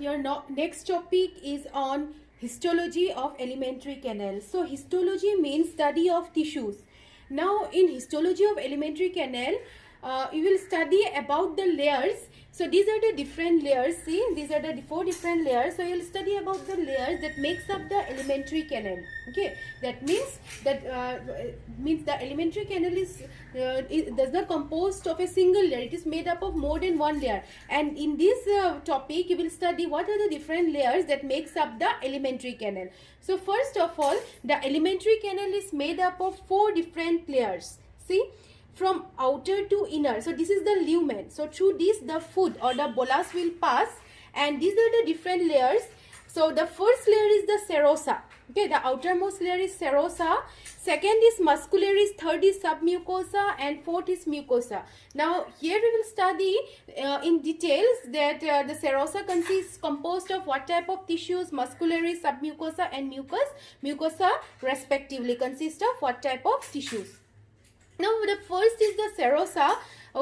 Your next topic is on histology of alimentary canal. So histology means study of tissues. Now in histology of alimentary canal, you will study about the layers. So these are the different layers. See, these are the 4 different layers. So you will study about the layers that makes up the alimentary canal. Okay, that means that the alimentary canal is does not composed of a single layer. It is made up of more than one layer. And in this topic, you will study what are the different layers that makes up the alimentary canal. So first of all, the alimentary canal is made up of 4 different layers. See, from outer to inner. So this is the lumen. So through this the food or the bolus will pass, and these are the different layers. So the first layer is the serosa. Okay, the outermost layer is serosa. Second is muscularis, third is submucosa, and fourth is mucosa. Now here we will study in details that the serosa consists composed of what type of tissues, muscularis, submucosa, and mucosa respectively consist of what type of tissues. Now the first is the serosa,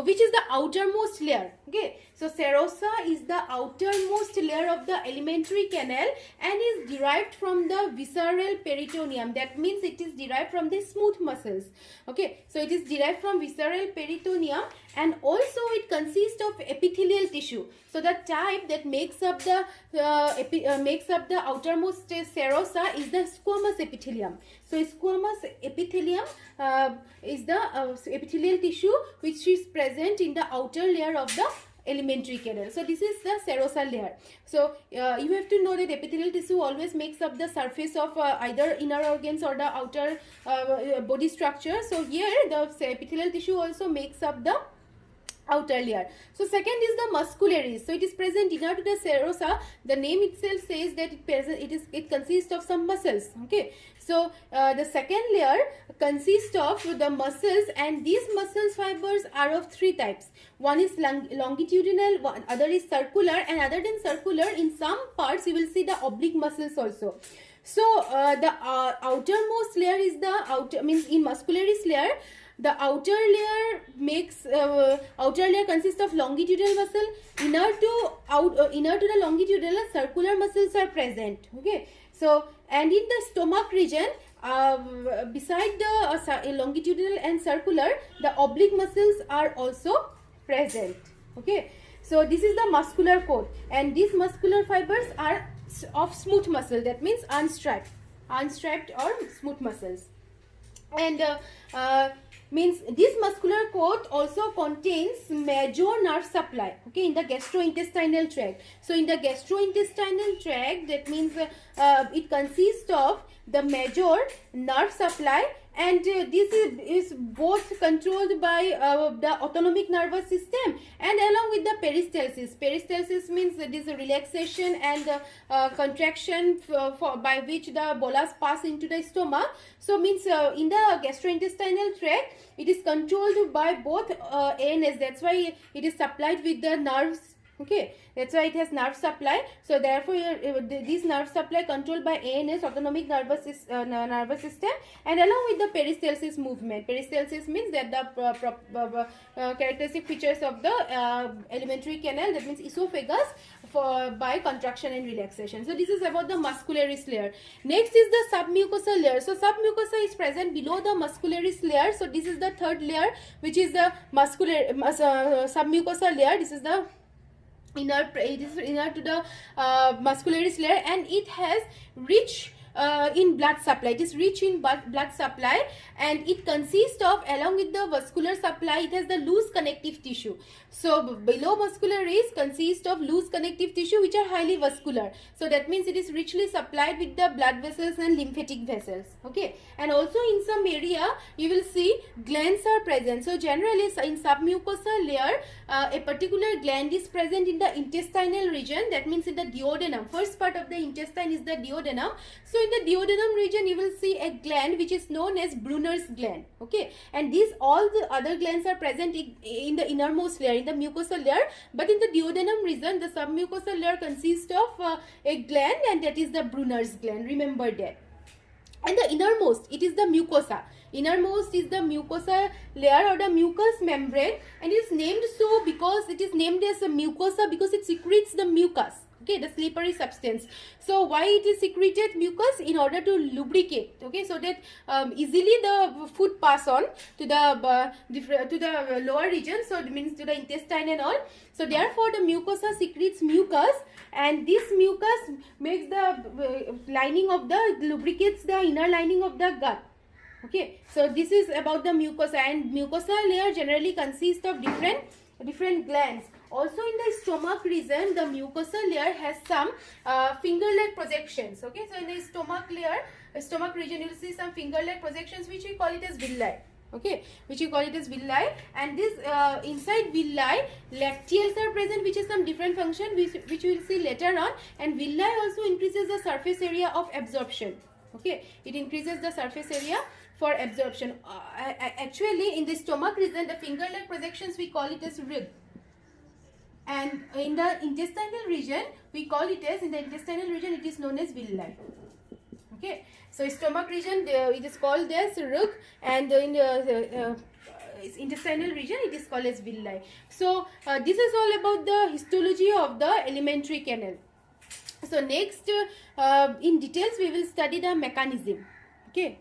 which is the outermost layer. Okay, so serosa is the outermost layer of the alimentary canal and is derived from the visceral peritoneum. That means it is derived from the smooth muscles. Okay, so it is derived from visceral peritoneum, and also it consists of epithelial tissue. So the type that makes up the outermost serosa is the squamous epithelium. So squamous epithelium is the epithelial tissue which is present in the outer layer of the alimentary canal. So this is the serosa layer. So you have to know that epithelial tissue always makes up the surface of either inner organs or the outer body structure. So here the epithelial tissue also makes up the outer layer. So second is the muscularis. So it is present inner to the serosa. The name itself says that it consists of some muscles. Okay, so the second layer consists of the muscles, and these muscles fibers are of 3 types. One is longitudinal, other is circular, and other than circular, in some parts you will see the oblique muscles also. So the outermost layer is the in muscularis layer. The outer layer consists of longitudinal muscle. Inner to the longitudinal, circular muscles are present. Okay, so and in the stomach region, beside the longitudinal and circular, the oblique muscles are also present. Okay, so this is the muscular coat, and these muscular fibers are of smooth muscle. That means unstriped or smooth muscles. And means this muscular coat also contains major nerve supply, okay, in the gastrointestinal tract. So in the gastrointestinal tract, that means it consists of the major nerve supply, and this is both controlled by the autonomic nervous system and along with the peristalsis. Peristalsis means it is a relaxation and contraction by which the bolus pass into the stomach. So means in the gastrointestinal tract, it is controlled by both ANS. That's why it is supplied with the nerves. Okay, that's why it has nerve supply. So therefore this nerve supply controlled by ANS, autonomic nervous system, and along with the peristalsis movement. Peristalsis means that the characteristic features of the alimentary canal, that means esophagus, by contraction and relaxation. So this is about the muscularis layer. Next is the submucosal layer. So submucosa is present below the muscularis layer. So this is the third layer, which is the submucosal layer. This is the inner to the muscularis layer, and it has rich in blood supply. It is rich in blood supply, and it consists of, along with the vascular supply, it has the loose connective tissue. So below muscularis consists of loose connective tissue which are highly vascular. So that means it is richly supplied with the blood vessels and lymphatic vessels. Okay, and also in some area you will see glands are present. So generally in submucosal layer, a particular gland is present in the intestinal region. That means in the duodenum. First part of the intestine is the duodenum. So in the duodenum region you will see a gland which is known as Brunner's gland. Okay, and all the other glands are present in the innermost layer, in the mucosal layer, but in the duodenum region the submucosal layer consists of a gland, and that is the Brunner's gland. Remember that. And the innermost, it is the mucosa. Innermost is the mucosa layer or the mucous membrane, and it is named so because it is named as a mucosa because it secretes the mucus. okay, the slippery substance. So why it is secreted mucus? In order to lubricate, okay, so that easily the food pass on to the lower region, so it means to the intestine and all. So therefore the mucosa secretes mucus, and this mucus makes the lining of the lubricates the inner lining of the gut. Okay, so this is about the mucosa, and mucosa layer generally consists of different glands. Also in the stomach region, the mucosa layer has some finger-like projections. Okay, so in the stomach region, you will see some finger-like projections, which we call it as villi. Okay, which we call it as villi, and this inside villi, lacteals are present, which is some different function, which we will see later on. And villi also increases the surface area of absorption. Okay, it increases the surface area for absorption. Actually, in the stomach region, the finger-like projections, we call it as rib. And in the intestinal region, we call it as, in the intestinal region, it is known as villi. Okay, so stomach region, it is called as rug, and in the intestinal region, it is called as villi. So this is all about the histology of the alimentary canal. So next, in details, we will study the mechanism. Okay.